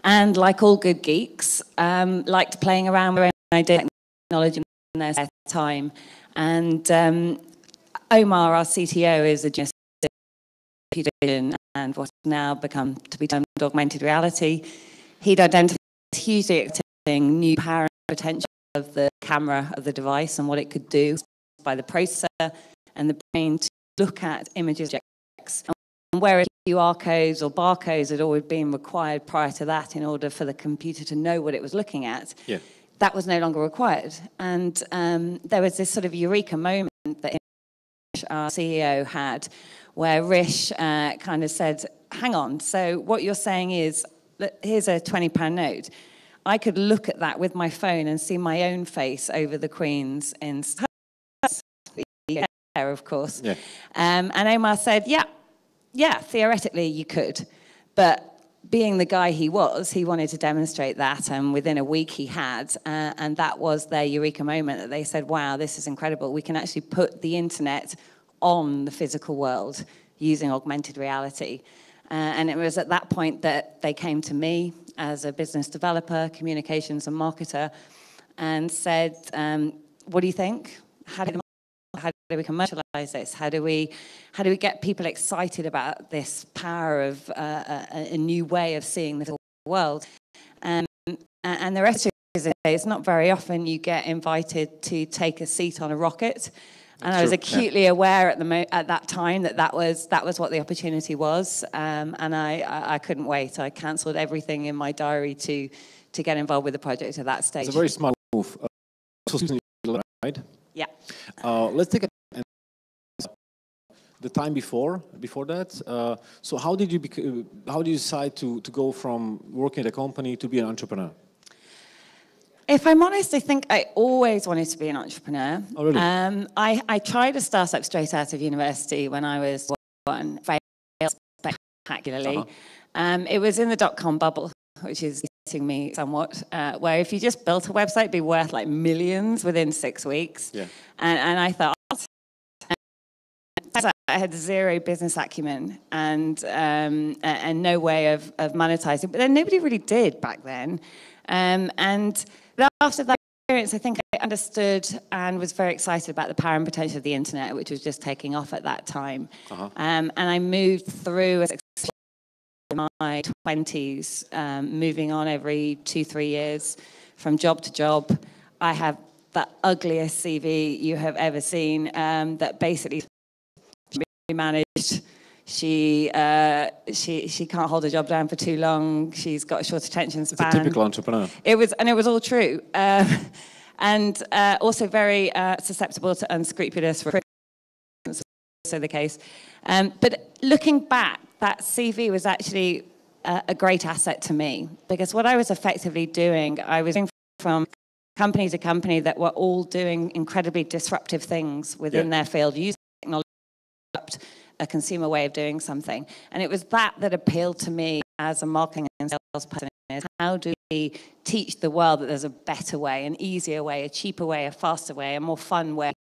and like all good geeks, liked playing around with ideas, technology in their spare time. And Omar, our CTO, is a genius and what's now become to be termed augmented reality. He'd identified hugely exciting new power and potential of the camera of the device and what it could do by the processor and the brain to look at images. And whereas QR codes or barcodes had always been required prior to that in order for the computer to know what it was looking at, that was no longer required. And there was this sort of eureka moment that our CEO had, where Rish kind of said, hang on, so what you're saying is, here's a £20 note. I could look at that with my phone and see my own face over the Queen's in of course. Yeah. And Omar said, yeah, theoretically you could. But being the guy he was, he wanted to demonstrate that, and within a week he had, and that was their eureka moment that they said, wow, this is incredible. We can actually put the internet on the physical world using augmented reality. And it was at that point that they came to me as a business developer, communications and marketer, and said, what do you think? How do we commercialize this? How do we get people excited about this power of a new way of seeing the world? And the rest of it is, it's not very often you get invited to take a seat on a rocket. And I was acutely aware at that time that was what the opportunity was, and I couldn't wait. I cancelled everything in my diary to get involved with the project at that stage. It's a very smart move. Right? Yeah. Let's take the time before that. So how did you decide to go from working at a company to be an entrepreneur? If I'm honest, I think I always wanted to be an entrepreneur. Oh, really? I tried a startup straight out of university when I was one, failed spectacularly. It was in the dot-com bubble, which is hitting me somewhat, where if you just built a website, it'd be worth like millions within 6 weeks. Yeah. And I thought, I had zero business acumen and no way of monetizing. But then nobody really did back then. And after that experience, I think I understood and was very excited about the power and potential of the internet, which was just taking off at that time. And I moved through in my 20s, moving on every 2-3 years from job to job. I have the ugliest CV you have ever seen, that basically managed. She can't hold a job down for too long. She's got a short attention span. It's a typical entrepreneur. It was all true, and also very susceptible to unscrupulous recruitment. Also the case. But looking back, that CV was actually a great asset to me, because what I was effectively doing, I was going from company to company that were all doing incredibly disruptive things within their field, using technology to disrupt a consumer way of doing something. And it was that appealed to me as a marketing and sales person. Is how do we teach the world that there's a better way, an easier way, a cheaper way, a faster way, a more fun way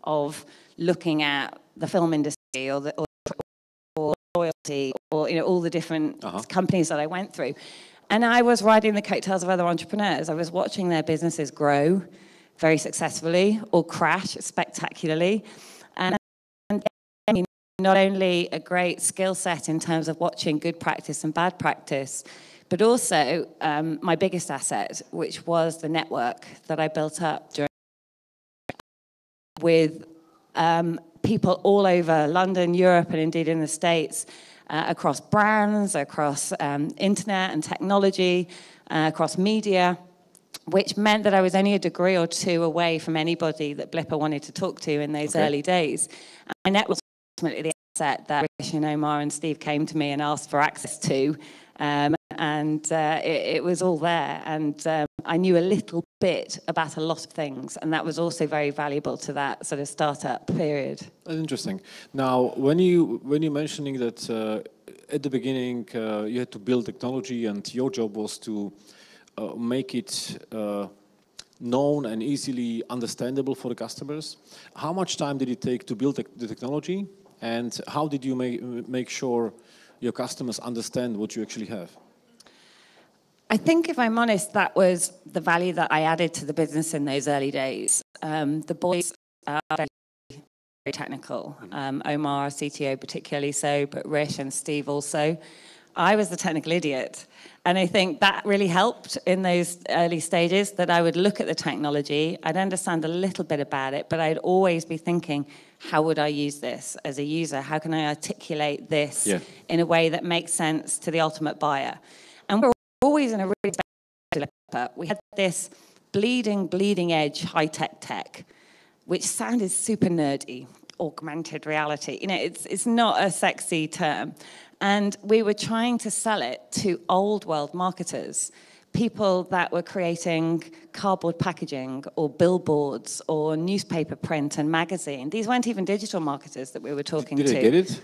of looking at the film industry or loyalty or all the different companies that I went through. And I was riding the coattails of other entrepreneurs. I was watching their businesses grow very successfully or crash spectacularly. And not only a great skill set in terms of watching good practice and bad practice, but also my biggest asset, which was the network that I built up with people all over London, Europe, and indeed in the States, across brands, across internet and technology, across media, which meant that I was only a degree or two away from anybody that Blippar wanted to talk to in those early days. And my network was ultimately the asset that Rish and Omar and Steve came to me and asked for access to. It was all there, and I knew a little bit about a lot of things, and that was also very valuable to that sort of startup period. That's interesting. Now, when you're mentioning that at the beginning you had to build technology, and your job was to make it known and easily understandable for the customers, how much time did it take to build the technology, and how did you make sure your customers understand what you actually have? I think, if I'm honest, that was the value that I added to the business in those early days. The boys are very technical. Omar, our CTO particularly so, but Rish and Steve also. I was the technical idiot. And I think that really helped in those early stages, that I would look at the technology, I'd understand a little bit about it, but I'd always be thinking, how would I use this as a user? How can I articulate this in a way that makes sense to the ultimate buyer? And we're always in a really bad. We had this bleeding edge high-tech tech, which sounded super nerdy, augmented reality. You know, it's not a sexy term. And we were trying to sell it to old world marketers, people that were creating cardboard packaging or billboards or newspaper print and magazine. These weren't even digital marketers that we were talking to. Did they get it?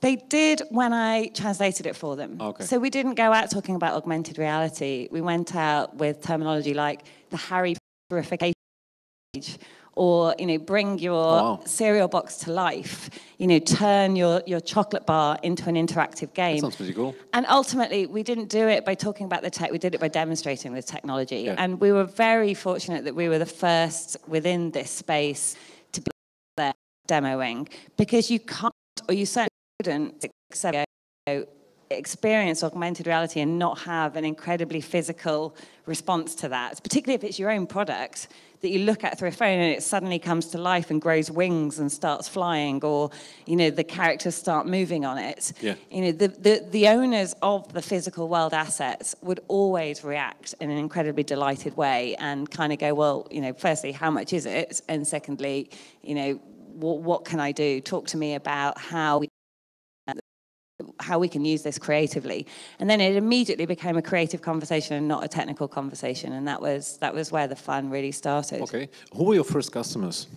They did when I translated it for them. Okay. So we didn't go out talking about augmented reality. We went out with terminology like the Harry purification page, or, you know, bring your cereal box to life, you know, turn your chocolate bar into an interactive game. That sounds pretty cool. And ultimately, we didn't do it by talking about the tech, we did it by demonstrating the technology. And we were very fortunate that we were the first within this space to be there demoing, because you can't, or you certainly couldn't, experience augmented reality and not have an incredibly physical response to that, particularly if it's your own product that you look at through a phone and it suddenly comes to life and grows wings and starts flying, or, you know, the characters start moving on it. You know, the owners of the physical world assets would always react in an incredibly delighted way and kind of go, well, you know, firstly, how much is it? And secondly, you know, what can I do? Talk to me about how we can use this creatively. And then it immediately became a creative conversation and not a technical conversation, and that was where the fun really started. Okay. Who were your first customers?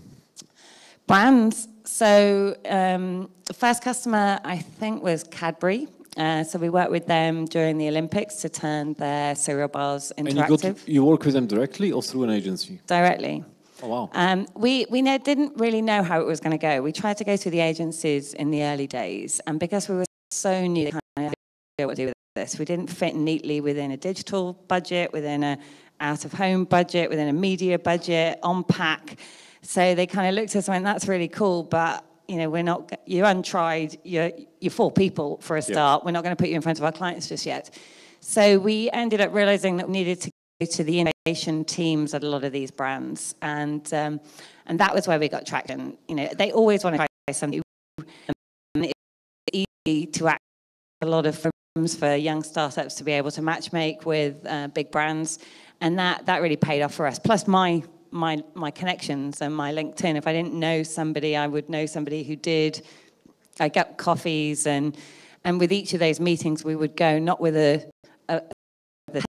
Brands. So the first customer, I think, was Cadbury. So we worked with them during the Olympics to turn their cereal bars interactive. And you work with them directly or through an agency? Directly. Oh, wow. We didn't really know how it was going to go. We tried to go through the agencies in the early days, and because we were so new, kind of know what to do with this. We didn't fit neatly within a digital budget, within a out-of-home budget, within a media budget, on pack. So they kind of looked at us and went, that's really cool, but, you know, you're untried, you're 4 people for a start. We're not going to put you in front of our clients just yet. So we ended up realizing that we needed to go to the innovation teams at a lot of these brands. And that was where we got traction. You know, they always want to try something new. It's easy to act a lot of firms for young startups to be able to matchmake with big brands. And that really paid off for us. Plus my connections and my LinkedIn. If I didn't know somebody, I would know somebody who did. I got coffees, and with each of those meetings, we would go not with the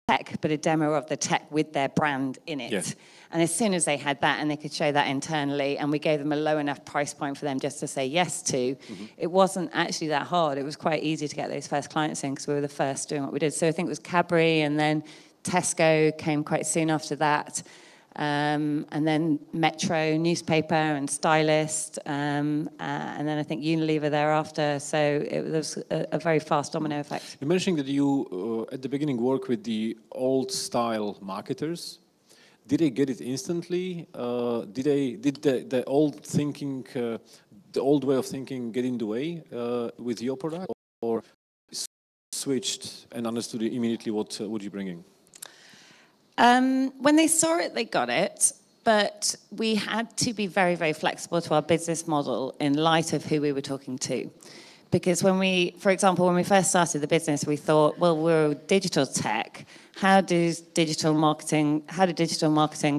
tech, but a demo of the tech with their brand in it. Yes. And as soon as they had that, and they could show that internally, and we gave them a low enough price point for them just to say yes to, it wasn't actually that hard. It was quite easy to get those first clients in because we were the first doing what we did. So I think it was Cadbury, and then Tesco came quite soon after that. And then Metro newspaper and Stylist, and then I think Unilever thereafter. So it was a very fast domino effect. You mentioned that you, at the beginning, work with the old-style marketers. Did they get it instantly? Did the old thinking, the old way of thinking, get in the way with your product, or switched and understood immediately what you're bringing? When they saw it, they got it, but we had to be very, very flexible to our business model in light of who we were talking to. Because for example, when we first started the business, we thought, well, we're digital tech. How do digital marketing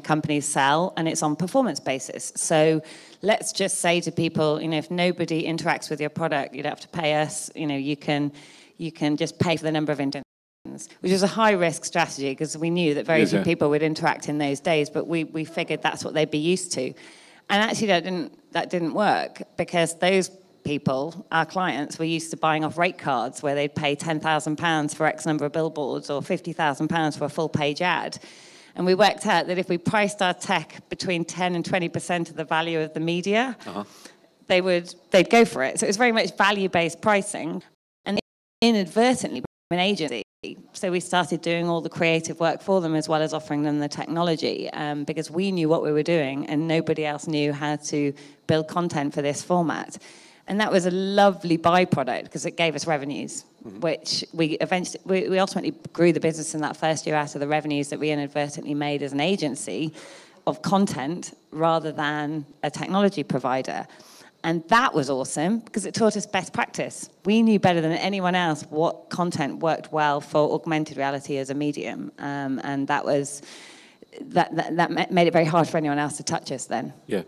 companies sell? And it's on performance basis. So let's just say to people, you know, if nobody interacts with your product, you don't have to pay us. You know, you can just pay for the number of interactions. Which is a high-risk strategy because we knew that very few people would interact in those days, but we figured that's what they'd be used to. And actually that didn't work because those people, our clients, were used to buying off rate cards where they'd pay £10,000 for X number of billboards or £50,000 for a full-page ad. And we worked out that if we priced our tech between 10 and 20% of the value of the media, they'd go for it. So it was very much value-based pricing. And inadvertently, an agency, So we started doing all the creative work for them as well as offering them the technology, because we knew what we were doing and nobody else knew how to build content for this format. And that was a lovely byproduct because it gave us revenues, which we ultimately grew the business in that first year out of the revenues that we inadvertently made as an agency of content rather than a technology provider. And that was awesome because it taught us best practice. We knew better than anyone else what content worked well for augmented reality as a medium. And that made it very hard for anyone else to touch us then. Yeah.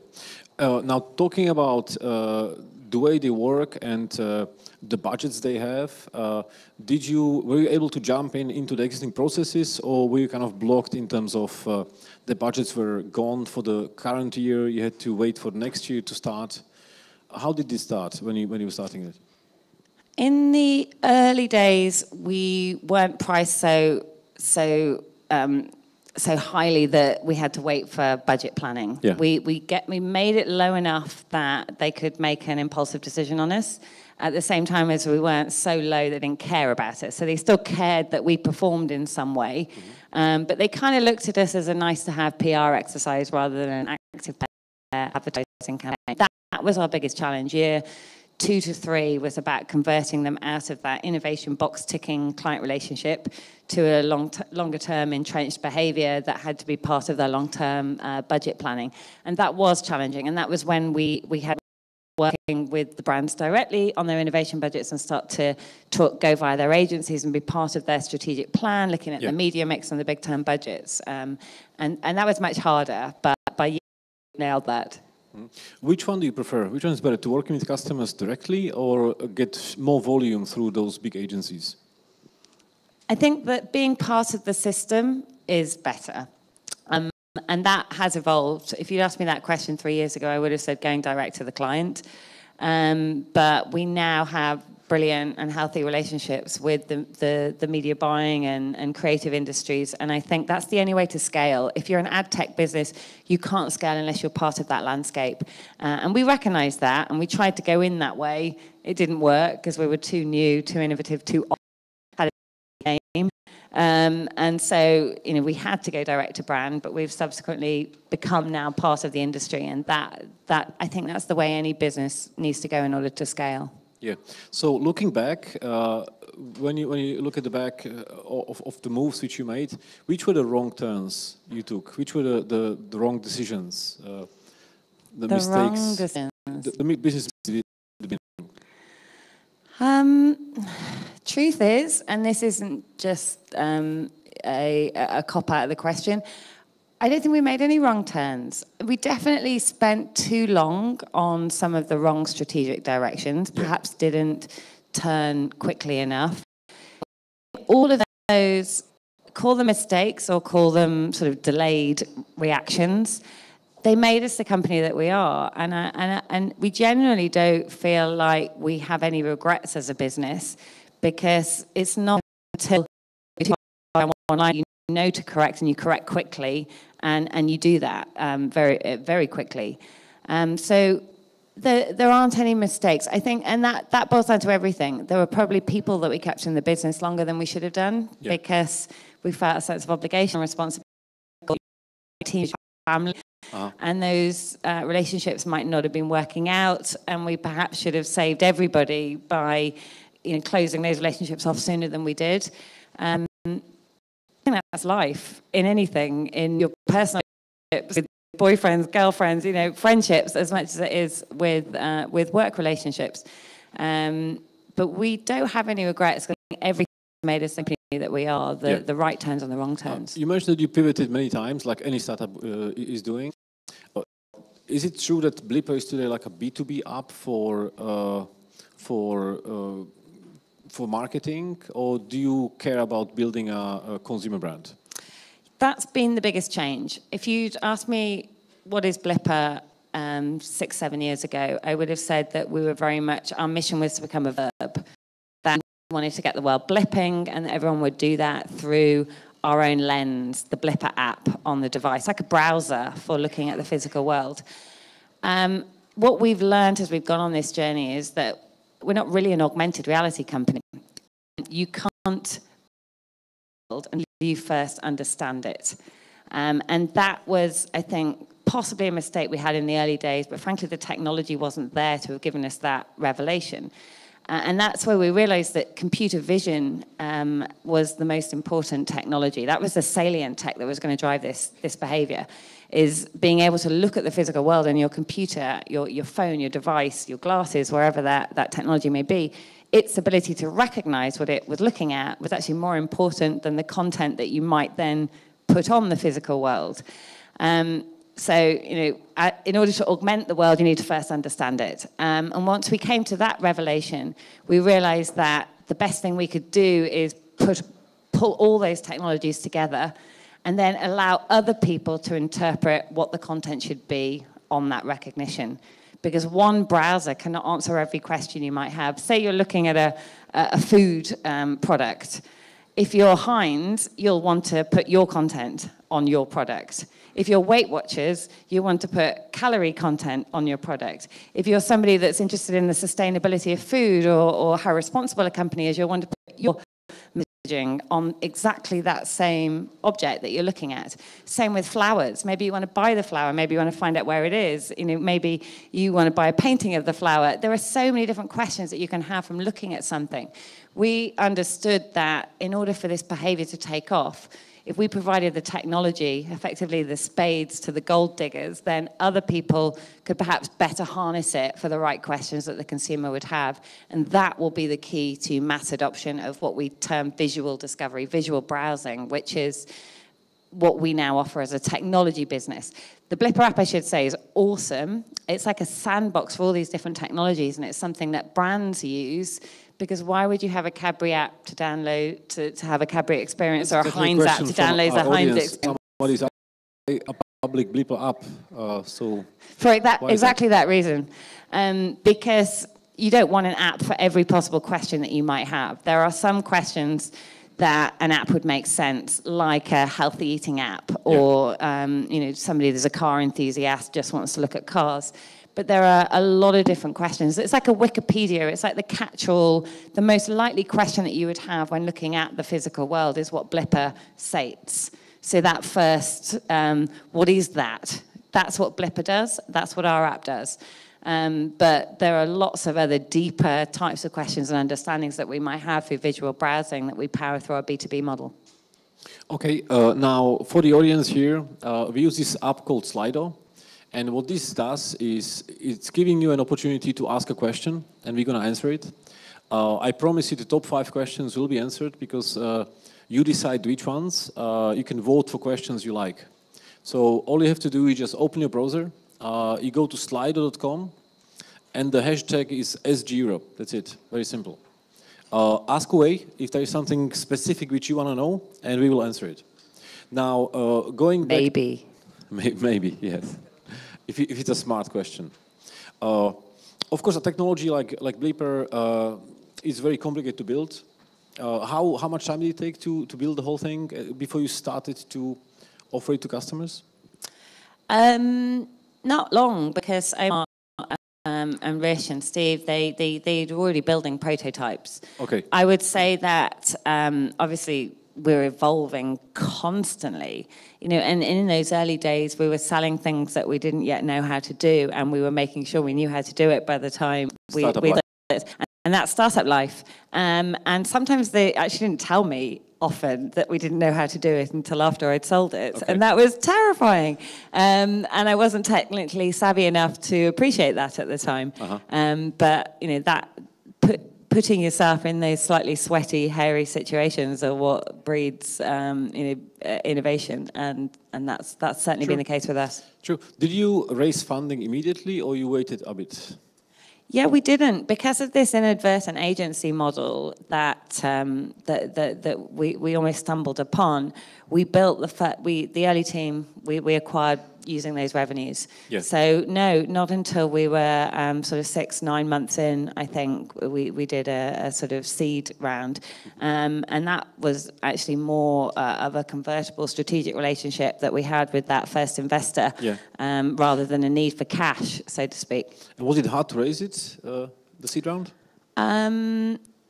Now, talking about the way they work and the budgets they have, were you able to jump into the existing processes, or were you kind of blocked in terms of the budgets were gone for the current year, you had to wait for the next year to start? How did this start when you were starting it? In the early days, we weren't priced so highly that we had to wait for budget planning. Yeah. We made it low enough that they could make an impulsive decision on us. At the same time as we weren't so low they didn't care about it. So they still cared that we performed in some way. But they kind of looked at us as a nice-to-have PR exercise rather than an active advertising campaign. That was our biggest challenge. Year 2 to 3 was about converting them out of that innovation box-ticking client relationship to a longer-term entrenched behavior that had to be part of their long-term budget planning. And that was challenging. And that was when we had working with the brands directly on their innovation budgets and start to go via their agencies and be part of their strategic plan, looking at the media mix and the big-term budgets. And that was much harder, but by year we nailed that. Which one do you prefer? Which one is better, to working with customers directly or get more volume through those big agencies? I think that being part of the system is better. And that has evolved. If you'd asked me that question 3 years ago, I would have said going direct to the client. But we now have brilliant and healthy relationships with the media buying and creative industries. And I think that's the only way to scale. If you're an ad tech business, you can't scale unless you're part of that landscape. And we recognize that, and we tried to go in that way. It didn't work because we were too new, too innovative, too had a game. And so, we had to go direct to brand, but we've subsequently become now part of the industry. And that I think that's the way any business needs to go in order to scale. Yeah. So looking back, when you look at the back of the moves which you made, which were the wrong turns you took? Which were the wrong decisions? The mistakes? Wrong decisions. The business. Truth is, and this isn't just a cop out of the question, I don't think we made any wrong turns. We definitely spent too long on some of the wrong strategic directions, perhaps didn't turn quickly enough. All of those, call them mistakes or call them sort of delayed reactions, they made us the company that we are. And we generally don't feel like we have any regrets as a business, because it's not until you know to correct and you correct quickly, and you do that very quickly. So there aren't any mistakes, I think, and that boils down to everything. There were probably people that we kept in the business longer than we should have done because we felt a sense of obligation and responsibility, team, family. And those relationships might not have been working out, and we perhaps should have saved everybody by closing those relationships off sooner than we did. I think that's life in anything, in your personal relationships, with boyfriends, girlfriends, friendships, as much as it is with work relationships. But we don't have any regrets. Everything made us the company that we are, the right turns and the wrong turns. You mentioned that you pivoted many times, like any startup is doing. Is it true that Blippar is today like a B2b app for marketing, or do you care about building a consumer brand? That's been the biggest change. If you'd asked me what is Blippar 6-7 years ago, I would have said that we were very much, our mission was to become a verb. That we wanted to get the world blipping, and everyone would do that through our own lens, the Blippar app on the device, like a browser for looking at the physical world. What we've learned as we've gone on this journey is that we're not really an augmented reality company. You can't and you first understand it. And that was, I think, possibly a mistake we had in the early days, but frankly, the technology wasn't there to have given us that revelation. And that's where we realized that computer vision was the most important technology. That was the salient tech that was going to drive this behavior, is being able to look at the physical world and your computer, your phone, your device, your glasses, wherever that technology may be, its ability to recognize what it was looking at was actually more important than the content that you might then put on the physical world. So, in order to augment the world, you need to first understand it. And once we came to that revelation, we realized that the best thing we could do is pull all those technologies together and then allow other people to interpret what the content should be on that recognition. Because one browser cannot answer every question you might have. Say you're looking at a food product. If you're Heinz, you'll want to put your content on your product. If you're Weight Watchers, you want to put calorie content on your product. If you're somebody that's interested in the sustainability of food or how responsible a company is, you'll want to put your messaging on exactly that same object that you're looking at. Same with flowers. Maybe you want to buy the flower. Maybe you want to find out where it is. Maybe you want to buy a painting of the flower. There are so many different questions that you can have from looking at something. We understood that in order for this behavior to take off, if we provided the technology, effectively the spades to the gold diggers, then other people could perhaps better harness it for the right questions that the consumer would have. And that will be the key to mass adoption of what we term visual discovery, visual browsing, which is what we now offer as a technology business. The Blippar app, I should say, is awesome. It's like a sandbox for all these different technologies, and it's something that brands use. Because why would you have a Cadbury app to download, to have a Cadbury experience, or a Heinz app to download a Heinz experience? What is a public Blippar app? For exactly that reason. Because you don't want an app for every possible question that you might have. There are some questions that an app would make sense, like a healthy eating app, or somebody that's a car enthusiast just wants to look at cars. But there are a lot of different questions. It's like a Wikipedia. It's like the catch-all. The most likely question that you would have when looking at the physical world is what Blippar states. So that first, what is that? That's what Blippar does. That's what our app does. But there are lots of other deeper types of questions and understandings that we might have through visual browsing that we power through our B2b model. Okay, now for the audience here, we use this app called Slido. And what this does is it's giving you an opportunity to ask a question, and we're going to answer it. I promise you the top 5 questions will be answered because you decide which ones. You can vote for questions you like. So all you have to do is just open your browser. You go to slido.com, and the hashtag is SGEurope. That's it. Very simple. Ask away if there is something specific which you want to know, and we will answer it. Now, going back... Maybe. Maybe, yes. If it's a smart question. Of course, a technology like Blippar is very complicated to build. How much time did it take to build the whole thing before you started to offer it to customers? Not long, because Omar and Rish and Steve, they're already building prototypes. Okay. I would say that obviously we're evolving constantly, and in those early days we were selling things that we didn't yet know how to do, and we were making sure we knew how to do it by the time we did it. And that's startup life. And sometimes they actually didn't tell me often that we didn't know how to do it until after I'd sold it. Okay. And that was terrifying. And I wasn't technically savvy enough to appreciate that at the time. But that putting yourself in those slightly sweaty, hairy situations are what breeds innovation, and that's certainly been the case with us. True. Did you raise funding immediately, or you waited a bit? Yeah, we didn't, because of this inadvertent agency model that we almost stumbled upon. We built the early team. We acquired using those revenues. Yes. So no, not until we were sort of 6-9 months in, I think we did a sort of seed round, and that was actually more of a convertible strategic relationship that we had with that first investor, rather than a need for cash, so to speak. And was it hard to raise it, the seed round?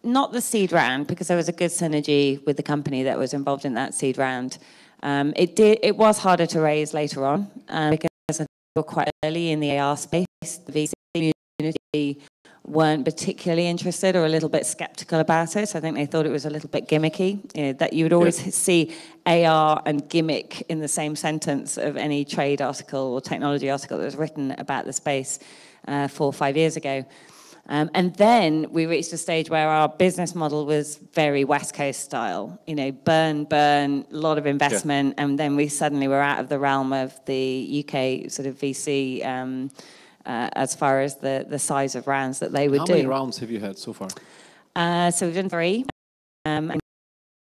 not the seed round, because there was a good synergy with the company that was involved in that seed round. It was harder to raise later on, because I think we were quite early in the AR space. The VC community weren't particularly interested or a little bit skeptical about it. I think they thought it was a little bit gimmicky, that you would always see AR and gimmick in the same sentence of any trade article or technology article that was written about the space 4 or 5 years ago. And then we reached a stage where our business model was very West Coast style, burn, a lot of investment, and then we suddenly were out of the realm of the UK sort of VC as far as the size of rounds that they would do. How many rounds have you had so far? So we've done 3. And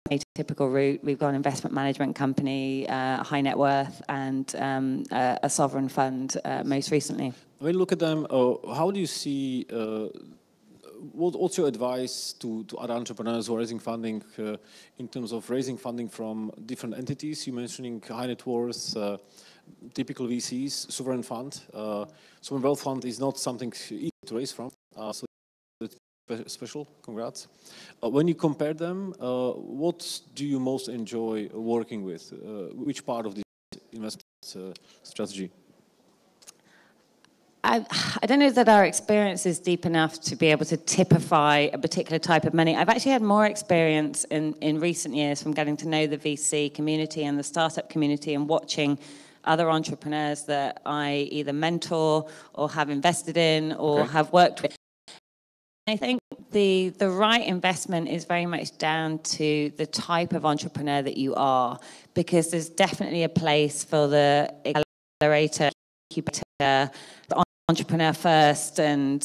a typical route, we've got an investment management company, high net worth, and a sovereign fund most recently. When you look at them, how do you see, what's your advice to other entrepreneurs who are raising funding in terms of raising funding from different entities? You're mentioning high net worth, typical VCs, sovereign fund. Sovereign wealth fund is not something easy to raise from, so it's special, congrats. When you compare them, what do you most enjoy working with? Which part of the investment strategy? I don't know that our experience is deep enough to be able to typify a particular type of money. I've actually had more experience in recent years from getting to know the VC community and the startup community and watching other entrepreneurs that I either mentor or have invested in or have worked with. I think the right investment is very much down to the type of entrepreneur that you are, because there's definitely a place for the accelerator, incubator, entrepreneur first, and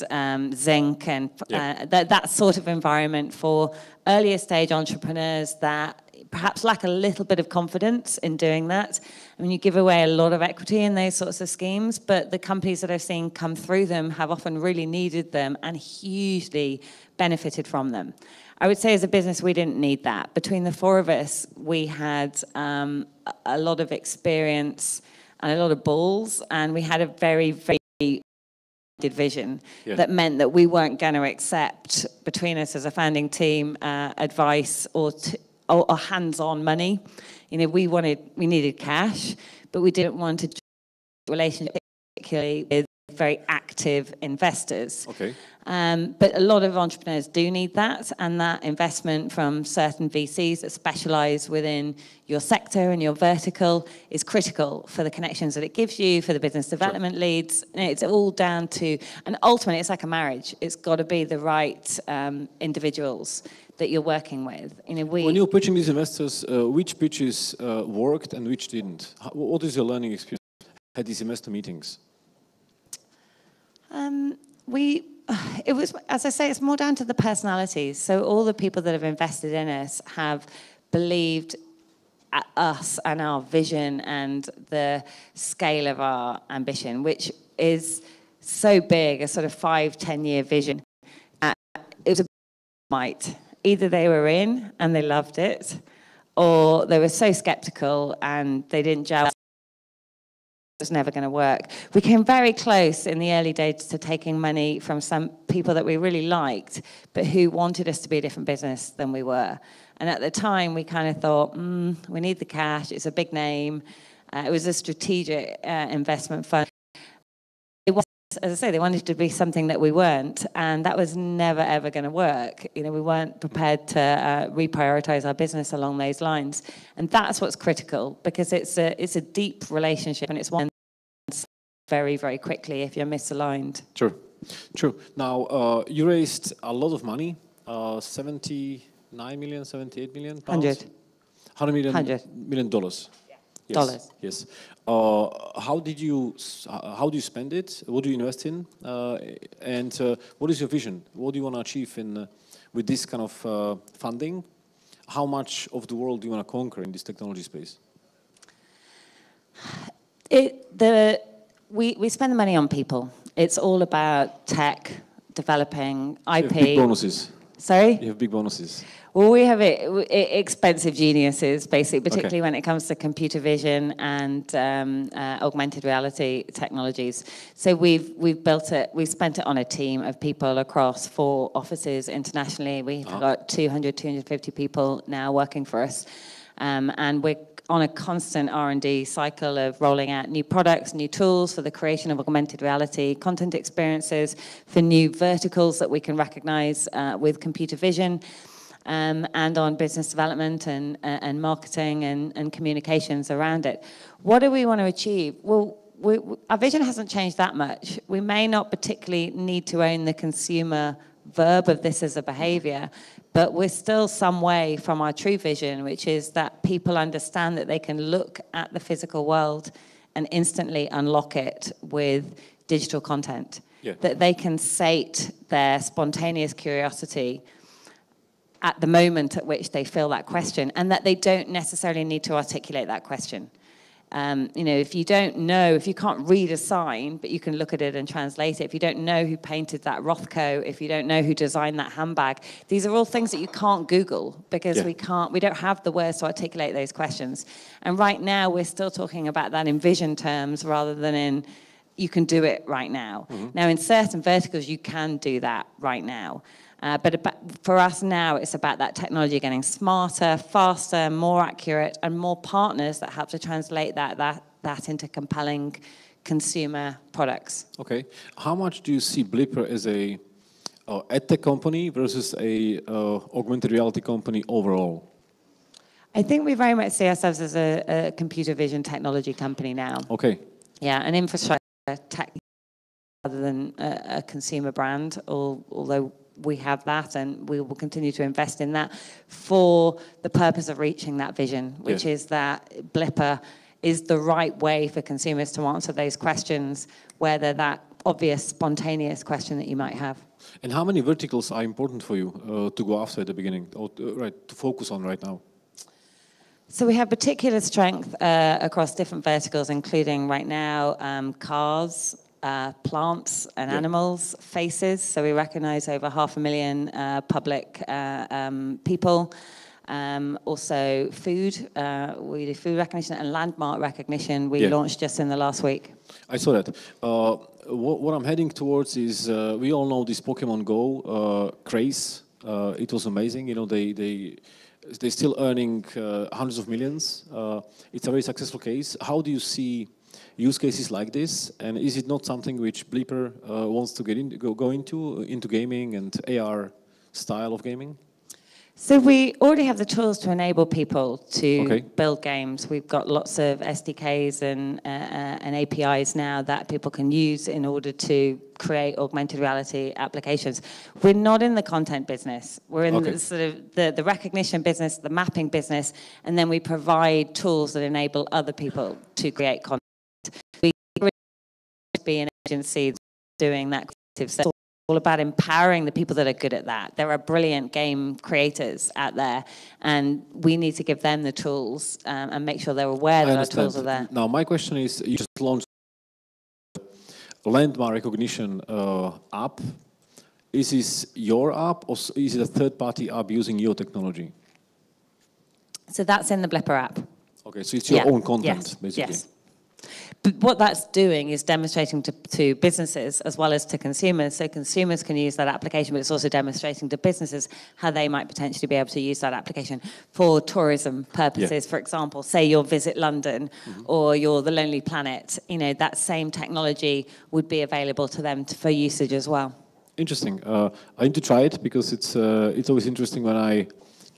zinc, and that sort of environment for earlier stage entrepreneurs that perhaps lack a little bit of confidence in doing that. I mean, you give away a lot of equity in those sorts of schemes, but the companies that I've seen come through them have often really needed them and hugely benefited from them. I would say as a business, we didn't need that. Between the 4 of us, we had a lot of experience and a lot of balls, and we had a very, very vision that meant that we weren't going to accept, between us as a founding team, advice or hands-on money. We needed cash, but we didn't want a relationship, particularly with very active investors. But a lot of entrepreneurs do need that, and that investment from certain VCs that specialize within your sector and your vertical is critical for the connections that it gives you, for the business development leads. It's all down to, and ultimately it's like a marriage. It's got to be the right individuals that you're working with. When you're pitching these investors, which pitches worked and which didn't? What is your learning experience at these investor meetings? It was, as I say, it's more down to the personalities. So all the people that have invested in us have believed us and our vision and the scale of our ambition, which is so big, a sort of 5-10 year vision. It was a might. Either they were in and they loved it, or they were so skeptical and they didn't gel. It was never going to work. We came very close in the early days to taking money from some people that we really liked, but who wanted us to be a different business than we were. And at the time, we kind of thought, we need the cash. It's a big name. It was a strategic investment fund. As I say, they wanted to be something that we weren't, and that was never, ever going to work. We weren't prepared to reprioritize our business along those lines. And that's what's critical, because it's a deep relationship, and it's one that's very, very quickly if you're misaligned. True. Now, you raised a lot of money, 79 million, 78 million pounds? $100 million. Yes. Dollars. Yes. How do you spend it? What do you invest in? And what is your vision? What do you want to achieve with this kind of funding? How much of the world do you want to conquer in this technology space? We spend the money on people. It's all about tech, developing IP. Big bonuses. Sorry? You have big bonuses. Well, we have expensive geniuses, basically, particularly when it comes to computer vision and augmented reality technologies. So we've built it, we've spent it on a team of people across 4 offices internationally. We've got 200, 250 people now working for us. And we're on a constant R&D cycle of rolling out new products, new tools for the creation of augmented reality, content experiences for new verticals that we can recognize with computer vision, and on business development and marketing and communications around it. What do we want to achieve? Well, our vision hasn't changed that much. We may not particularly need to own the consumer verb of this as a behavior, but we're still some way from our true vision, which is that people understand that they can look at the physical world and instantly unlock it with digital content. Yeah. That they can sate their spontaneous curiosity at the moment at which they feel that question, and that they don't necessarily need to articulate that question. If you don't know, if you can't read a sign, but you can look at it and translate it, if you don't know who painted that Rothko, if you don't know who designed that handbag, these are all things that you can't Google because we don't have the words to articulate those questions. And right now, we're still talking about that in vision terms rather than in you can do it right now. Mm-hmm. Now, in certain verticals, you can do that right now. But for us now, it's about that technology getting smarter, faster, more accurate, and more partners that help to translate that into compelling consumer products. Okay. How much do you see Blippar as a edtech company versus a augmented reality company overall? I think we very much see ourselves as a computer vision technology company now. Okay. Yeah, an infrastructure tech rather than a consumer brand, although we have that, and we will continue to invest in that for the purpose of reaching that vision, which is that Blippar is the right way for consumers to answer those questions, whether that obvious, spontaneous question that you might have. And how many verticals are important for you to go after at the beginning, or to focus on right now? So we have particular strength across different verticals, including right now cars, plants and animals, faces. So we recognize over 500,000 public people. Also food. We do food recognition and landmark recognition. We launched just in the last week. I saw that. What I'm heading towards is, we all know this Pokemon Go craze. It was amazing. You know, they're still earning hundreds of millions. It's a very successful case. How do you see use cases like this, and is it not something which Blippar wants to go into gaming and AR style of gaming? So we already have the tools to enable people to build games. We've got lots of SDKs and APIs now that people can use in order to create augmented reality applications. We're not in the content business. We're in the sort of the recognition business, the mapping business, and then we provide tools that enable other people to create content. We be an agency doing that creative stuff. It's all about empowering the people that are good at that. There are brilliant game creators out there, and we need to give them the tools and make sure they're aware that our tools are there. Now, my question is, you just launched a landmark recognition app. Is this your app, or is it a third-party app using your technology? So that's in the Blippar app. Okay, so it's your own content, basically. Yes. But what that's doing is demonstrating to businesses as well as to consumers. So consumers can use that application, but it's also demonstrating to businesses how they might potentially be able to use that application for tourism purposes. For example, say you'll visit London or you're the Lonely Planet. You know, that same technology would be available to them for usage as well. Interesting. I need to try it because it's always interesting when I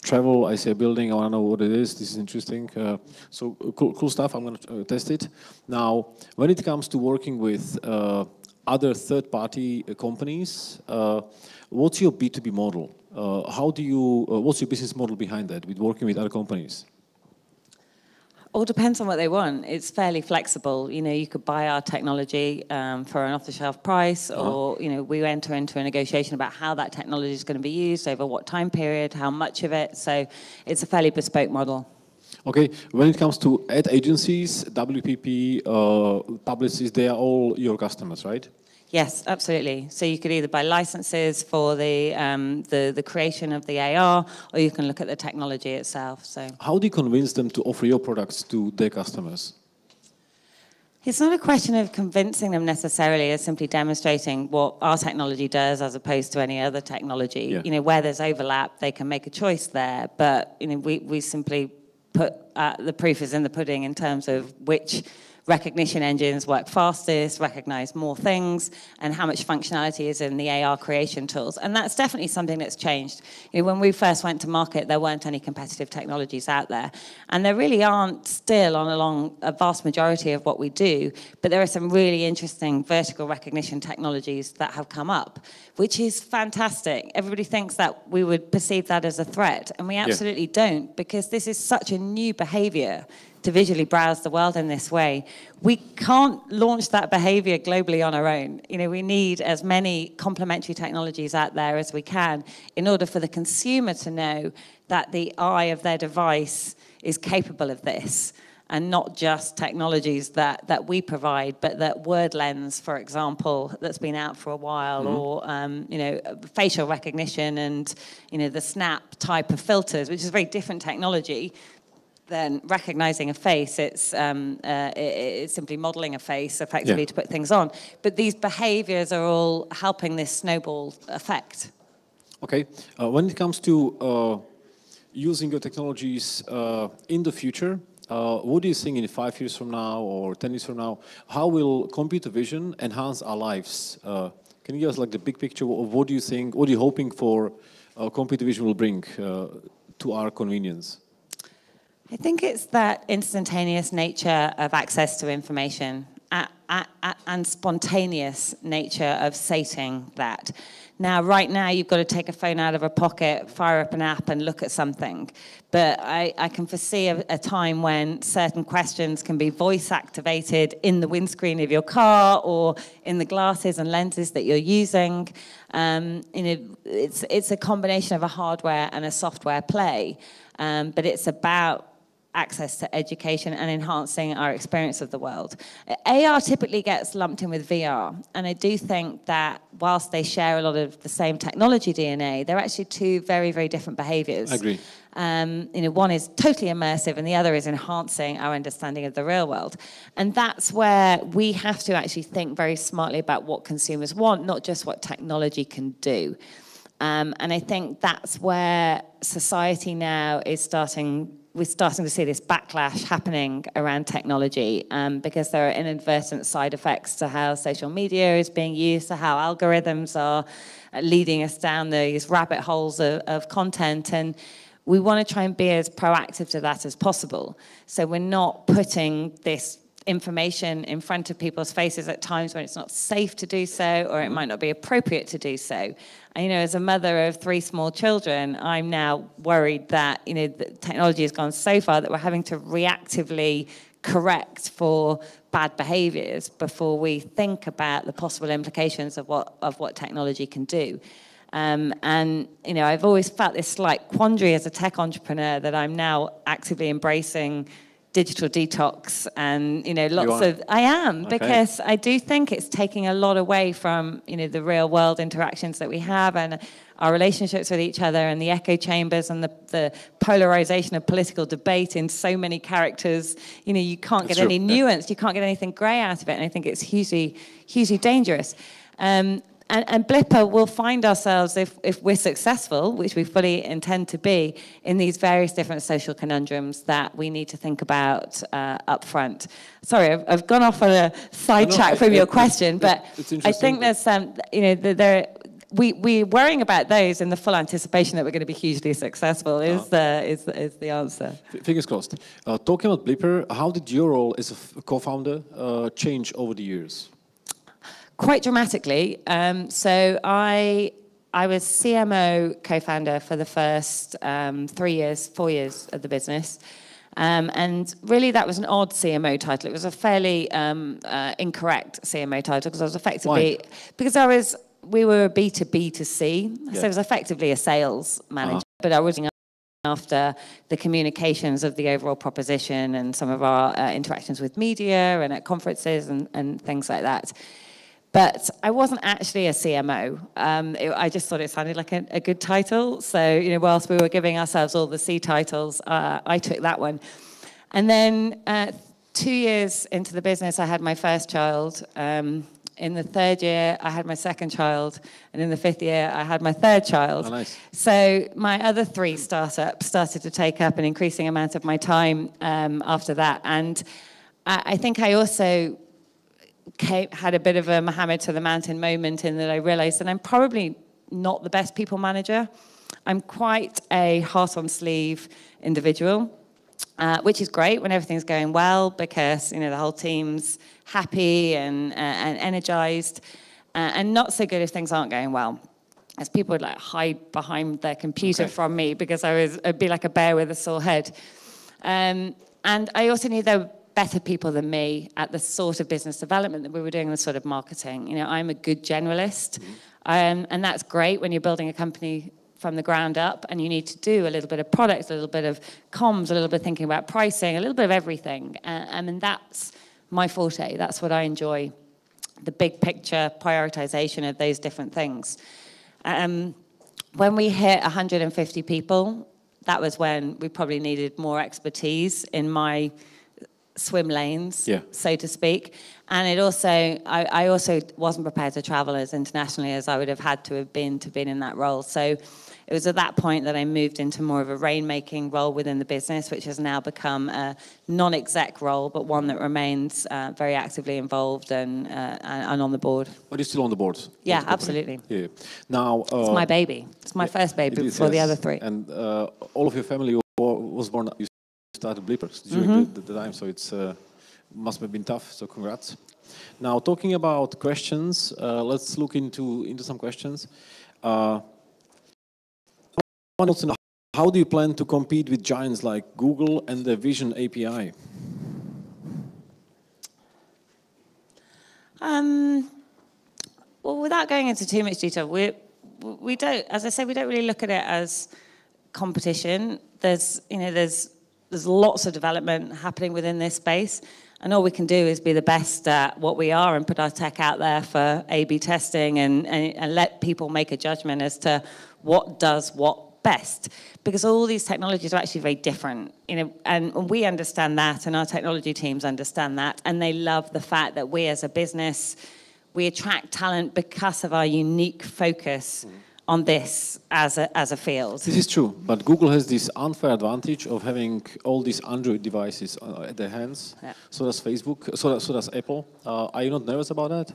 travel, I see a building, I want to know what it is, this is interesting. So cool stuff, I'm going to test it. Now, when it comes to working with other third-party companies, what's your B2b model? What's your business model behind that, with working with other companies? All depends on what they want. It's fairly flexible. You know, you could buy our technology for an off-the-shelf price, or you know, we enter into a negotiation about how that technology is going to be used, over what time period, how much of it. So it's a fairly bespoke model. Okay. When it comes to ad agencies, WPP, publicists, they are all your customers, right? Yes, absolutely. So you could either buy licenses for the creation of the AR, or you can look at the technology itself. So how do you convince them to offer your products to their customers? it's not a question of convincing them necessarily, it's simply demonstrating what our technology does as opposed to any other technology. Yeah. You know, where there's overlap, they can make a choice there. But, you know, we simply put the proof is in the pudding in terms of which recognition engines work fastest, recognize more things, and how much functionality is in the AR creation tools. And that's definitely something that's changed. You know, when we first went to market, there weren't any competitive technologies out there. And there really aren't still along a vast majority of what we do, but there are some really interesting vertical recognition technologies that have come up, which is fantastic. Everybody thinks that we would perceive that as a threat, and we absolutely don't, because this is such a new behavior to visually browse the world in this way. We can't launch that behavior globally on our own. You know, we need as many complementary technologies out there as we can in order for the consumer to know that the eye of their device is capable of this, and not just technologies that we provide, but that word lens, for example, that's been out for a while, or you know, facial recognition and, you know, the snap type of filters, which is a very different technology than recognizing a face. It's simply modeling a face effectively to put things on. But these behaviors are all helping this snowball effect. Okay. When it comes to using your technologies in the future, what do you think in 5 years from now or 10 years from now? How will computer vision enhance our lives? Can you give us like the big picture of what do you think, what are you hoping for computer vision will bring to our convenience? I think it's that instantaneous nature of access to information and spontaneous nature of sating that. Now, right now, you've got to take a phone out of a pocket, fire up an app and look at something. But I can foresee a time when certain questions can be voice activated in the windscreen of your car or in the glasses and lenses that you're using. You know, it's a combination of a hardware and a software play, but it's about access to education and enhancing our experience of the world. AR typically gets lumped in with VR, and I do think that whilst they share a lot of the same technology DNA, they're actually two very, very different behaviors. I agree. You know, one is totally immersive and the other is enhancing our understanding of the real world. And that's where we have to actually think very smartly about what consumers want, not just what technology can do. And I think that's where society now is we're starting to see this backlash happening around technology, because there are inadvertent side effects to how social media is being used, to how algorithms are leading us down these rabbit holes of content. And we want to try and be as proactive to that as possible. So we're not putting this information in front of people's faces at times when it's not safe to do so, or it might not be appropriate to do so. And, you know, as a mother of 3 small children, I'm now worried that, you know, the technology has gone so far that we're having to reactively correct for bad behaviors before we think about the possible implications of what technology can do. And, you know, I've always felt this slight quandary as a tech entrepreneur that I'm now actively embracing digital detox and, you know, I am, because I do think it's taking a lot away from, you know, the real world interactions that we have and our relationships with each other and the echo chambers and the polarization of political debate in so many characters. You know, you can't get any nuance, you can't get anything gray out of it, and I think it's hugely, hugely dangerous. And Blippar will find ourselves, if we're successful, which we fully intend to be, in these various different social conundrums that we need to think about up front. Sorry, I've gone off on a sidetrack from your question, but I think there's you know, we're worrying about those in the full anticipation that we're going to be hugely successful is the answer. Fingers crossed. Talking about Blippar, how did your role as a co-founder change over the years? Quite dramatically. So I was CMO co-founder for the first 4 years of the business. And really that was an odd CMO title. It was a fairly incorrect CMO title because I was effectively... Why? Because we were a B2B2C, so it was effectively a sales manager, but I was after the communications of the overall proposition and some of our interactions with media and at conferences and things like that. But I wasn't actually a CMO. I just thought it sounded like a good title. So, whilst we were giving ourselves all the C titles, I took that one. And then 2 years into the business, I had my first child. In the third year, I had my second child. And in the fifth year, I had my third child. Oh, nice. So my other 3 startups started to take up an increasing amount of my time after that. And I think I also had a bit of a Muhammad to the mountain moment in that I realized that I'm probably not the best people manager. I'm quite a heart on sleeve individual, which is great when everything's going well because the whole team's happy and energized, and not so good if things aren't going well, as people would like hide behind their computer from me because I'd be like a bear with a sore head. And I also knew there were better people than me at the sort of business development that we were doing, the sort of marketing. I'm a good generalist, and that's great when you're building a company from the ground up and you need to do a little bit of product, a little bit of comms, a little bit of thinking about pricing, a little bit of everything. And that's my forte. That's what I enjoy, the big picture prioritization of those different things. When we hit 150 people, that was when we probably needed more expertise in my swim lanes, so to speak. And it also, I also wasn't prepared to travel as internationally as I would have had to have been in that role. So it was at that point that I moved into more of a rainmaking role within the business, which has now become a non-exec role, but one that remains very actively involved and on the board. But you're still on the board? Yeah, absolutely. Yeah. Now, it's my baby. It's my first baby before the other 3. And all of your family was born. You started Blippar during the time, so it's must have been tough. So congrats. Now, talking about questions, let's look into some questions. How do you plan to compete with giants like Google and the Vision API? Well, without going into too much detail, we don't, as I say, we don't really look at it as competition. There's lots of development happening within this space, and all we can do is be the best at what we are and put our tech out there for A/B testing and let people make a judgment as to what does what best, because all these technologies are actually very different, and we understand that, and our technology teams understand that, and they love the fact that we as a business, we attract talent because of our unique focus on this as a field. This is true, but Google has this unfair advantage of having all these Android devices at their hands. Yeah. So does Facebook, so does Apple. Are you not nervous about that?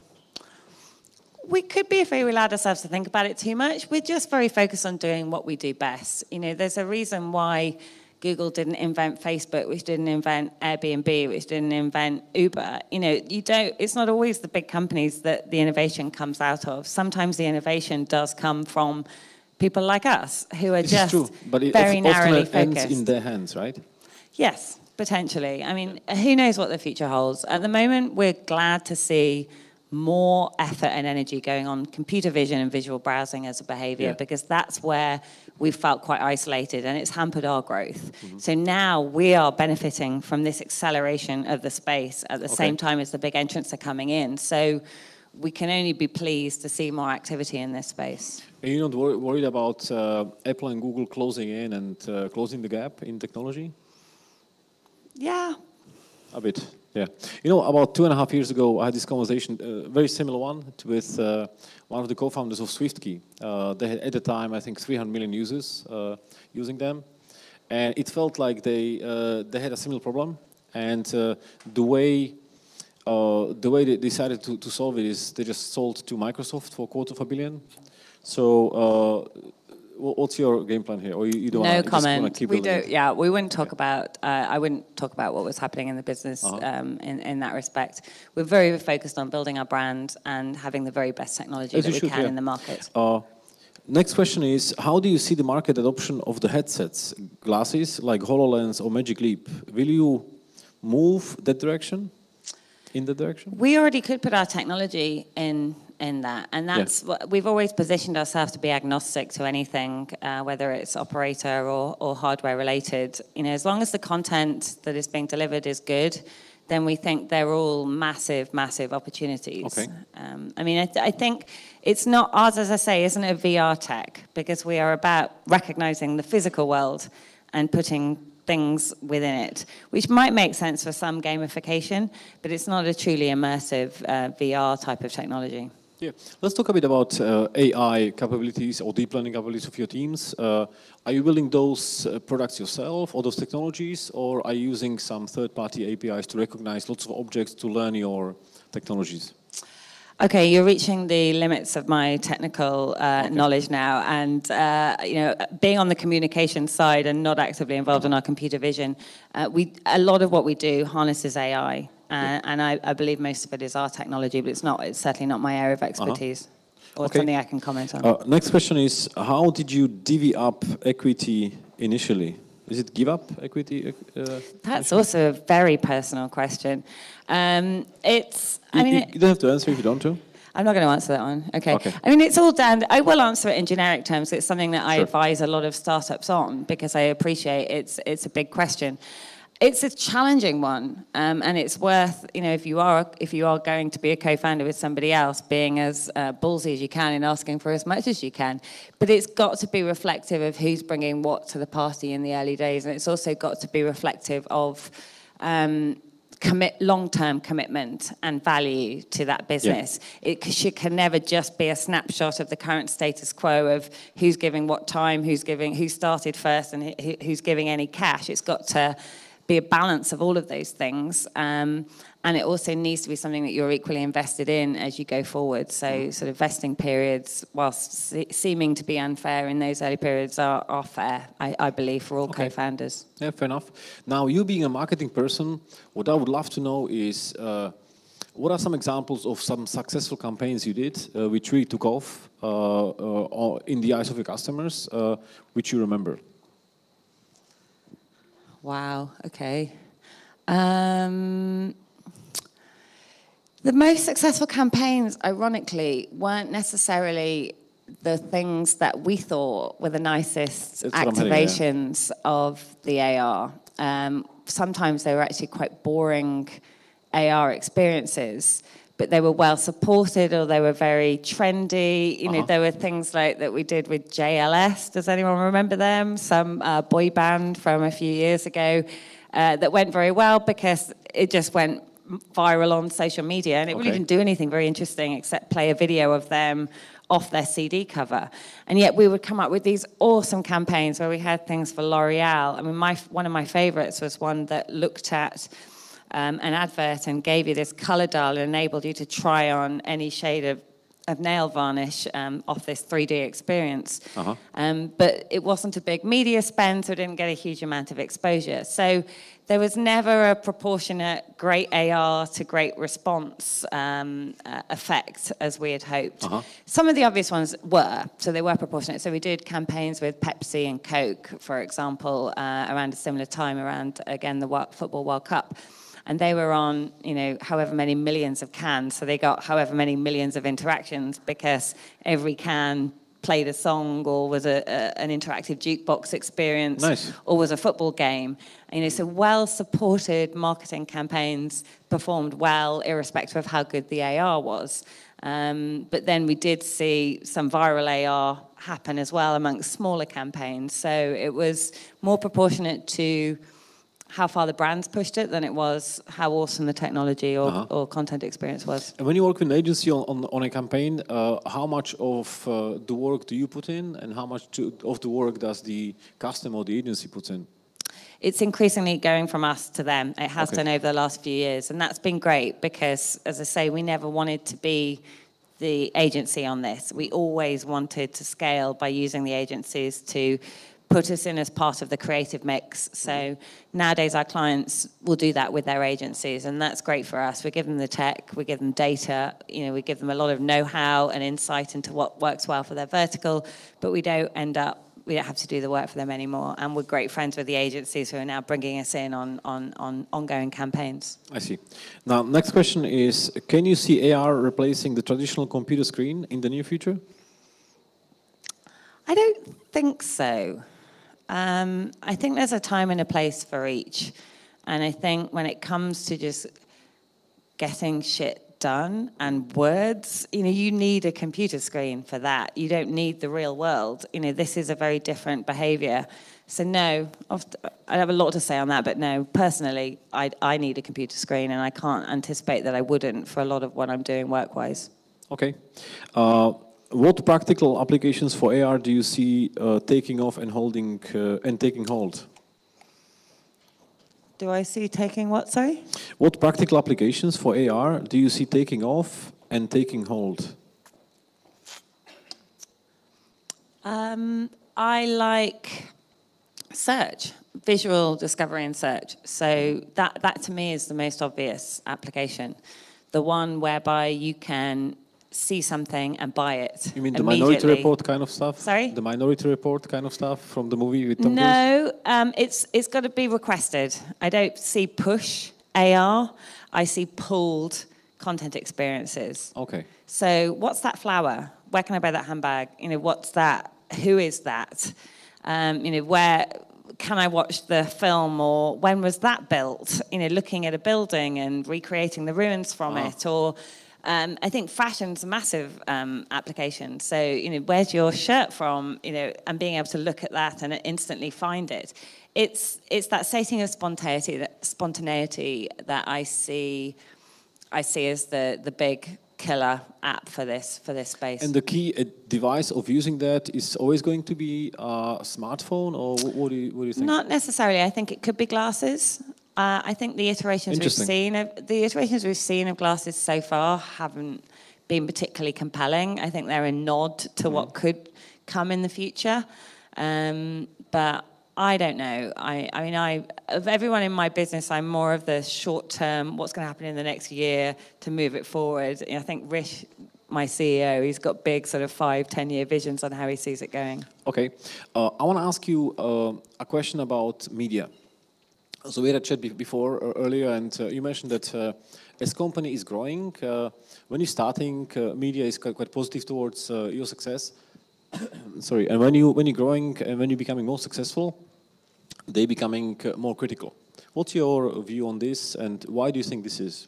We could be if we allowed ourselves to think about it too much. We're just very focused on doing what we do best. There's a reason why Google didn't invent Facebook, which didn't invent Airbnb, which didn't invent Uber. It's not always the big companies that the innovation comes out of. Sometimes the innovation does come from people like us who are just very narrowly focused. Ends in their hands, right? Yes, potentially. I mean, who knows what the future holds? At the moment, we're glad to see more effort and energy going on computer vision and visual browsing as a behavior, because that's where we felt quite isolated and it's hampered our growth. So now we are benefiting from this acceleration of the space at the same time as the big entrants are coming in. So we can only be pleased to see more activity in this space. Are you not worried about Apple and Google closing in and closing the gap in technology? Yeah. A bit. Yeah. About 2.5 years ago, I had this conversation, a very similar one, with one of the co-founders of SwiftKey. They had, at the time, I think, 300 million users using them. And it felt like they had a similar problem. And the way they decided to solve it is they just sold to Microsoft for $250 million. So what's your game plan here? Or you don't no comment. We don't. Yeah, we wouldn't talk about. I wouldn't talk about what was happening in the business in that respect. We're very focused on building our brand and having the very best technology that we can in the market. Next question is: how do you see the market adoption of the headsets, glasses like HoloLens or Magic Leap? Will you move that direction? In that direction? We already could put our technology in that, and that's what we've always positioned ourselves to be agnostic to anything, whether it's operator or hardware related. As long as the content that is being delivered is good, then we think they're all massive, massive opportunities. Okay. I mean, I think it's not, ours, as I say, isn't a VR tech, because we are about recognizing the physical world and putting things within it, which might make sense for some gamification, but it's not a truly immersive VR type of technology. Yeah, let's talk a bit about AI capabilities or deep learning capabilities of your teams. Are you building those products yourself or those technologies, or are you using some third-party APIs to recognize lots of objects to learn your technologies? Okay, you're reaching the limits of my technical knowledge now, and you know, being on the communication side and not actively involved in our computer vision, a lot of what we do harnesses AI. And I believe most of it is our technology, but it's certainly not my area of expertise or something I can comment on. Next question is, how did you divvy up equity initially? Is it give up equity? That's also a very personal question. You don't have to answer if you don't to. I'm not going to answer that one. Okay. I mean, it's all down. I will answer it in generic terms. It's something that I advise a lot of startups on, because I appreciate it's a big question. It's a challenging one, and it's worth, you know, if you are going to be a co-founder with somebody else, being as ballsy as you can and asking for as much as you can. But it's got to be reflective of who's bringing what to the party in the early days, and it's also got to be reflective of long-term commitment and value to that business. Yeah. It can never just be a snapshot of the current status quo of who's giving what time, who started first, and who's giving any cash. It's got to be a balance of all of those things. And it also needs to be something that you're equally invested in as you go forward. So sort of vesting periods, whilst seeming to be unfair in those early periods, are fair, I believe, for all co-founders. Yeah, fair enough. Now, you being a marketing person, what I would love to know is, what are some examples of some successful campaigns you did, which really took off in the eyes of your customers, which you remember? Wow, okay. The most successful campaigns, ironically, weren't necessarily the things that we thought were the nicest activations of the AR. Sometimes they were actually quite boring AR experiences, but they were well supported, or they were very trendy. You know, there were things like that we did with JLS. Does anyone remember them? Some boy band from a few years ago that went very well because it just went viral on social media, and it really didn't do anything very interesting except play a video of them off their CD cover. And yet we would come up with these awesome campaigns where we had things for L'Oreal. I mean, one of my favorites was one that looked at an advert and gave you this color dial and enabled you to try on any shade of nail varnish off this 3D experience. But it wasn't a big media spend, so it didn't get a huge amount of exposure. So there was never a proportionate great AR to great response effect as we had hoped. Some of the obvious ones were, so they were proportionate. So we did campaigns with Pepsi and Coke, for example, around a similar time, around, again, the Football World Cup. And they were on, you know, however many millions of cans, so they got however many millions of interactions because every can played a song or was an interactive jukebox experience, or was a football game. And, you know, so well-supported marketing campaigns performed well, irrespective of how good the AR was. But then we did see some viral AR happen as well amongst smaller campaigns. So it was more proportionate to how far the brands pushed it than it was how awesome the technology or content experience was. And when you work with an agency on a campaign, how much of the work do you put in, and how much of the work does the customer or the agency put in? It's increasingly going from us to them. It has done over the last few years, and that's been great because, as I say, we never wanted to be the agency on this. We always wanted to scale by using the agencies to put us in as part of the creative mix. So nowadays our clients will do that with their agencies, and that's great for us. We give them the tech, we give them data, you know, we give them a lot of know-how and insight into what works well for their vertical, but we don't have to do the work for them anymore. And we're great friends with the agencies who are now bringing us in on ongoing campaigns. I see. Now, next question is, can you see AR replacing the traditional computer screen in the near future? I don't think so. I think there's a time and a place for each. And I think when it comes to just getting shit done and words, you need a computer screen for that. You don't need the real world. This is a very different behavior. So no, I have a lot to say on that, but no, personally, I need a computer screen, and I can't anticipate that I wouldn't for a lot of what I'm doing work-wise. Okay. What practical applications for AR do you see taking off and taking hold? Do I see taking what, sorry? What practical applications for AR do you see taking off and taking hold? I like search, visual discovery and search. So that to me is the most obvious application. The one whereby you can see something and buy it. You mean the Minority Report kind of stuff? Sorry? The Minority Report kind of stuff from the movie with Tom Cruise? No, it's got to be requested. I don't see push AR. I see pulled content experiences. Okay. So what's that flower? Where can I buy that handbag? What's that? Who is that? Where can I watch the film, or when was that built? Looking at a building and recreating the ruins from it, or I think fashion's a massive application. So, where's your shirt from? And being able to look at that and instantly find it. It's that setting of spontaneity that I see as the big killer app for this space. And the key device of using that is always going to be a smartphone, or what do you think? Not necessarily. I think it could be glasses. I think the iterations we've seen of glasses so far haven't been particularly compelling. I think they're a nod to what could come in the future, but I don't know. I mean, of everyone in my business, I'm more of the short term, what's going to happen in the next year to move it forward. I think Rish, my CEO, he's got big sort of 5-10 year visions on how he sees it going. Okay. I want to ask you a question about media. So we had a chat before earlier, and you mentioned that as company is growing, when you're starting, media is quite positive towards your success. Sorry, and when you're growing and when you're becoming more successful, they're becoming more critical. What's your view on this, and why do you think this is?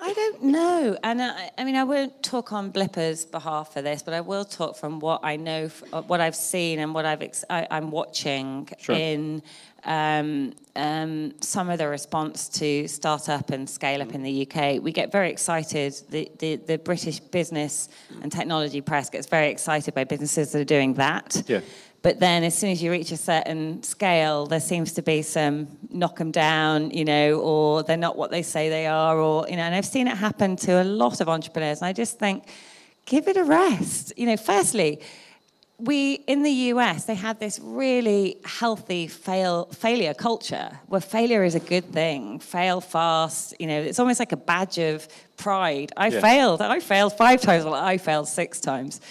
I don't know, and I mean, I won't talk on Blippar's behalf for this, but I will talk from what I know, what I've seen, and what I'm watching in some of the response to startup and scale up in the UK. We get very excited. The British business and technology press gets very excited by businesses that are doing that. Yeah. But then as soon as you reach a certain scale, there seems to be some knock them down, or they're not what they say they are, or, and I've seen it happen to a lot of entrepreneurs. And I just think, give it a rest. Firstly, in the US, they had this really healthy failure culture where failure is a good thing. Fail fast. It's almost like a badge of pride. I failed 5 times. Well, I failed 6 times.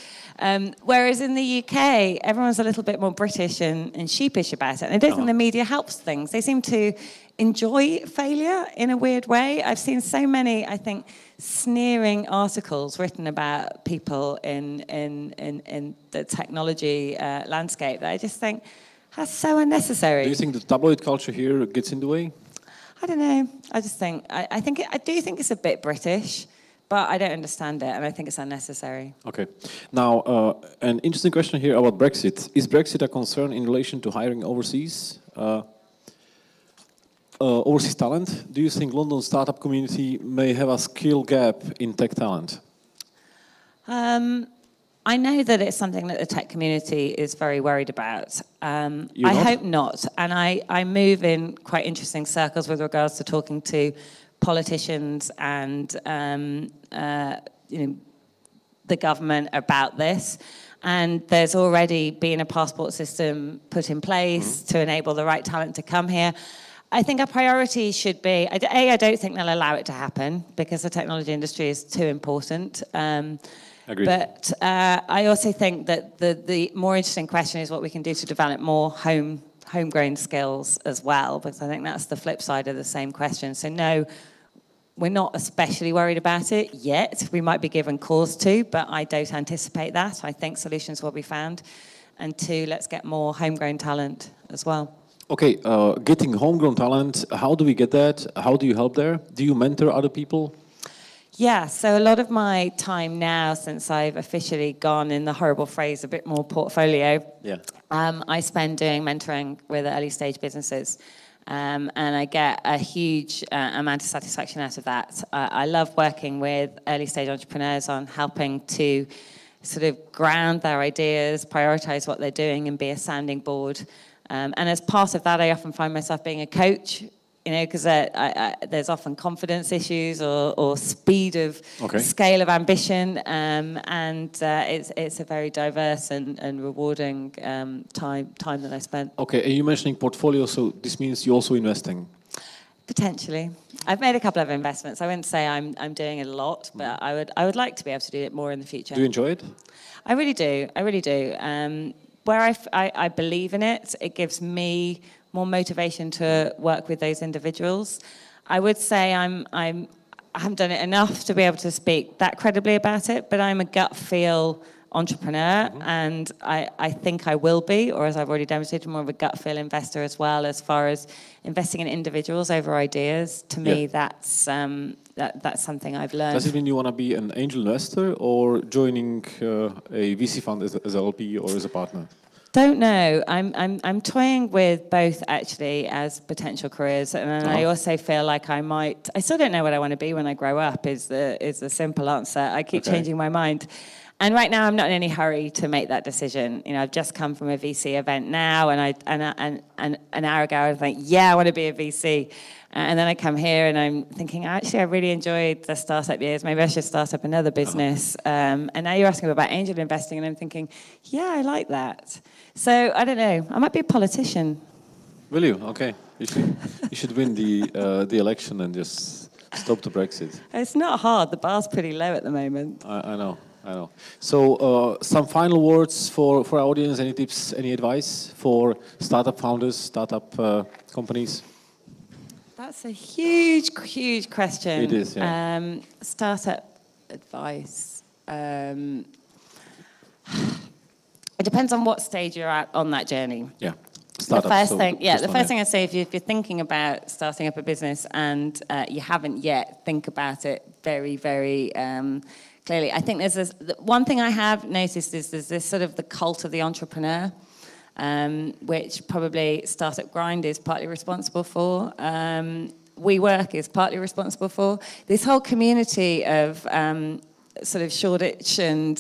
Whereas in the UK, everyone's a little bit more British and sheepish about it. And I don't think the media helps things. They seem to enjoy failure in a weird way. I've seen so many, I think, sneering articles written about people in the technology landscape that I just think, that's so unnecessary. Do you think the tabloid culture here gets in the way? I don't know. I just think, I do think it's a bit British. But I don't understand it, and I think it's unnecessary. Okay. Now, an interesting question here about Brexit. Is Brexit a concern in relation to hiring overseas talent? Do you think London startup community may have a skill gap in tech talent? I know that it's something that the tech community is very worried about. I hope not. And I move in quite interesting circles with regards to talking to politicians and the government about this, and there's already been a passport system put in place to enable the right talent to come here. I think our priority should be, I don't think they'll allow it to happen because the technology industry is too important. Agreed. But I also think that the more interesting question is what we can do to develop more homegrown skills as well, because I think that's the flip side of the same question. So no, we're not especially worried about it yet. We might be given cause to, but I don't anticipate that. I think solutions will be found. And 2, let's get more homegrown talent as well. Okay, getting homegrown talent, how do we get that? How do you help there? Do you mentor other people? Yeah, so a lot of my time now, since I've officially gone, in the horrible phrase, a bit more portfolio, I spend doing mentoring with early stage businesses. And I get a huge amount of satisfaction out of that. I love working with early stage entrepreneurs on helping to sort of ground their ideas, prioritize what they're doing, and be a sounding board. And as part of that, I often find myself being a coach, you know, because there's often confidence issues or speed of scale of ambition, and it's a very diverse and rewarding time that I spent. Okay, and you're mentioning portfolio, so this means you're also investing? Potentially. I've made a couple of investments. I wouldn't say I'm doing it a lot, but I would like to be able to do it more in the future. Do you enjoy it? I really do. I really do. Where I believe in it, it gives me more motivation to work with those individuals. I would say I haven't done it enough to be able to speak that credibly about it, but I'm a gut feel entrepreneur, and I think I will be, or as I've already demonstrated, more of a gut feel investor as well, as far as investing in individuals over ideas. To me, that's something I've learned. Does it mean you want to be an angel investor or joining a VC fund as an LP or as a partner? Don't know. I'm toying with both, actually, as potential careers, and I also feel like I might. I still don't know what I want to be when I grow up. Is the simple answer. I keep changing my mind, and right now I'm not in any hurry to make that decision. You know, I've just come from a VC event now, and an hour ago I was like, yeah, I want to be a VC. And then I come here and I'm thinking, actually, I really enjoyed the startup years. Maybe I should start up another business. And now you're asking about angel investing, and I'm thinking, yeah, I like that. So I don't know. I might be a politician. Will you? Okay. You should win the election and just stop the Brexit. It's not hard. The bar's pretty low at the moment. I know. So some final words for our audience. Any tips, any advice for startup founders, startup companies? That's a huge, huge question. It is, yeah. Startup advice. It depends on what stage you're at on that journey. Yeah. The first thing I say, if you're thinking about starting up a business and you haven't yet, think about it very, very clearly. I think there's this, one thing I have noticed is there's this sort of the cult of the entrepreneur, which probably Startup Grind is partly responsible for. WeWork is partly responsible for. This whole community of sort of Shoreditch and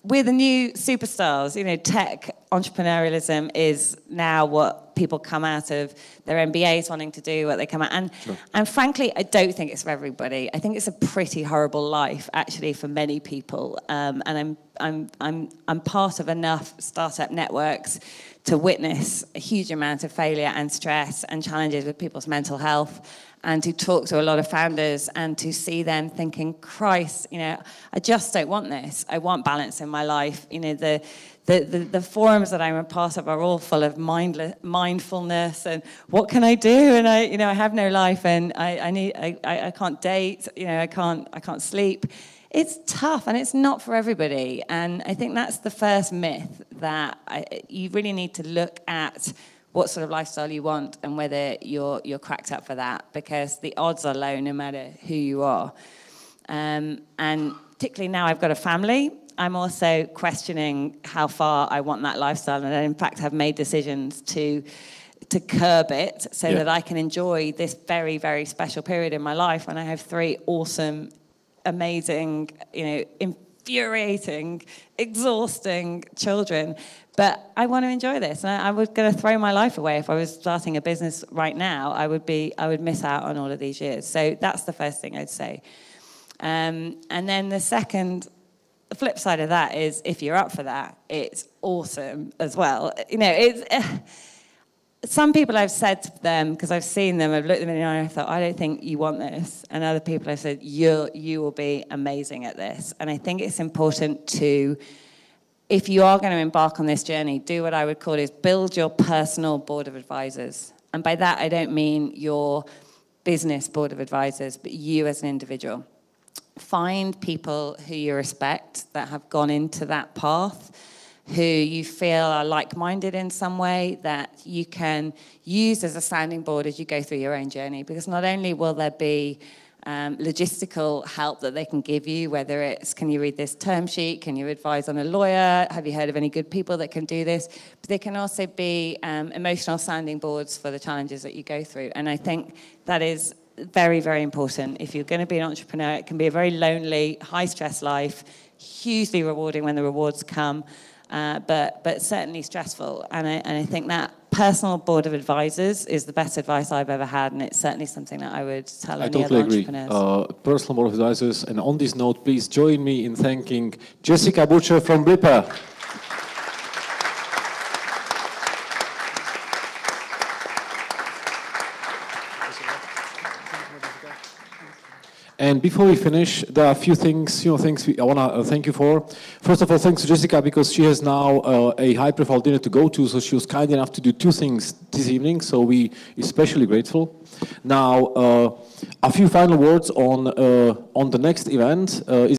we're the new superstars. You know, tech entrepreneurialism is now what people come out of their MBAs wanting to do, what they come out. And frankly, I don't think it's for everybody. I think it's a pretty horrible life, actually, for many people. And I'm part of enough startup networks to witness a huge amount of failure and stress and challenges with people's mental health, and to talk to a lot of founders and to see them thinking, Christ, you know, I just don't want this. I want balance in my life. You know, the forums that I'm a part of are all full of mindfulness and what can I do? And I have no life, and I can't date. You know, I can't sleep. It's tough, and it's not for everybody. And I think that's the first myth, that you really need to look at what sort of lifestyle you want and whether you're cracked up for that, because the odds are low no matter who you are. And particularly now I've got a family, I'm also questioning how far I want that lifestyle, and I, in fact, have made decisions to curb it so that I can enjoy this very, very special period in my life when I have 3 awesome, amazing, you know, infuriating, exhausting children. But I want to enjoy this, and I was going to throw my life away if I was starting a business right now. I would miss out on all of these years. So that's the first thing I'd say. And then the flip side of that is, if you're up for that, it's awesome as well. You know, it's some people I've said to them, because I've seen them, I've looked them in the eye and I thought, I don't think you want this. And other people I've said, you will be amazing at this. And I think it's important to, if you are going to embark on this journey, do what I would call is build your personal board of advisors. And by that, I don't mean your business board of advisors, but you as an individual. Find people who you respect that have gone into that path, who you feel are like-minded in some way that you can use as a sounding board as you go through your own journey. Because not only will there be logistical help that they can give you, whether it's, can you read this term sheet, can you advise on a lawyer, have you heard of any good people that can do this, but they can also be emotional sounding boards for the challenges that you go through. And I think that is very, very important. If you're going to be an entrepreneur, it can be a very lonely, high-stress life, hugely rewarding when the rewards come, but certainly stressful. And I think that personal board of advisors is the best advice I've ever had, and it's certainly something that I would tell any other entrepreneurs. Personal board of advisors. And on this note, please join me in thanking Jessica Butcher from Blippar. And before we finish, there are a few things, I want to thank you for. First of all, thanks to Jessica, because she has now a high-profile dinner to go to, so she was kind enough to do 2 things this evening, so we especially grateful. Now, a few final words on the next event.